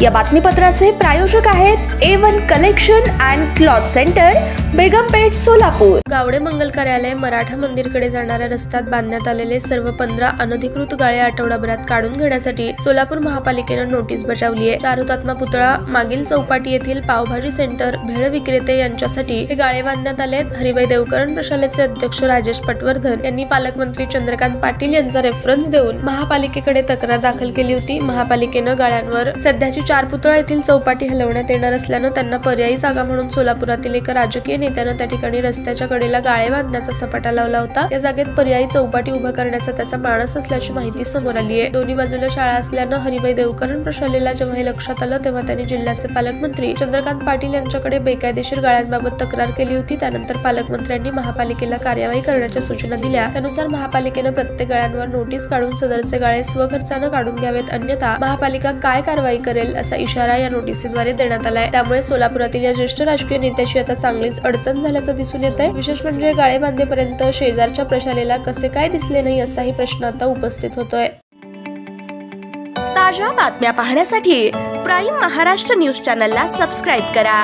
या बातमीपत्राचे प्रायोजक आहेत A1 collection and cloth centre, Begampeth, Solapur. Gawade मंगल कार्यालय मराठा मंदिरकडे जाणाऱ्या रस्त्यात बांधण्यात आलेले सर्व 15 अनधिकृत गाळे आठवडाभरात काढून घेण्यासाठी सोलापूर महापालिकेनं नोटीस बजावली आहे। 4 हुतात्मा पुतळा मागील चौपाटी येथील पावभाजी सेंटर भेळ विक्रेते यांच्यासाठी हे गाळे बांधण्यात आलेत। हरिभाई देवकरण प्रशालेचे अध्यक्ष राजेश पटवर्धन यांनी पालकमंत्री चंद्रकांत पाटील यांचा रेफरन्स देऊन महापालिकेकडे तक्रार दाखल केली होती। महापालिकेनं गाळ्यांवर सध्याची 4 पुतळा येथील चौपाटी हलवण्यात येणार असल्यानं त्यांना पर्यायी जागा म्हणून सोलापुरातील एका राजकीय नेत्यानं त्या ठिकाणी रस्त्याच्या कडेला गाळे बांधण्याचा सपाटा लावला होता। या जागेत पर्यायी चौपाटी उभा करण्याचा त्याचा मानस असल्याची माहिती समोर आली आहे। दोन्ही बाजूला शाळा असल्यानं हरिभाई देवकरण प्रशालेला जेव्हा हे लक्षात आलं तेव्हा त्यांनी जिल्ह्याचे पालकमंत्री चंद्रकांत पाटील यांच्याकडे बेकायदेशीर गाळ्यांबाबत तक्रार केली होती। त्यानंतर पालकमंत्र्यांनी महापालिकेला कार्यवाही करण्याच्या सूचना दिल्या। त्यानुसार महापालिकेनं प्रत्येक गाळ्यांवर नोटीस काढून सदरचे गाळे स्वखर्चानं काढून घ्यावेत, अन्यथा महापालिका काय कारवाई करेल असा इशारा या नोटीसीद्वारे देण्यात आलाय। त्यामुळे सोलापुरातील या ज्येष्ठ राजकीय नेत्याची आता चांगलीच अडचण झाल्याचं दिसून येत आहे। विशेष म्हणजे गाळे बांधेपर्यंत शेजारच्या प्रशालेला कसे काय दिसले नाही असाही प्रश्न आता उपस्थित होतोय। ताज्या बातम्या पाहण्यासाठी प्राईम महाराष्ट्र न्यूज चॅनलला सबस्क्राईब करा।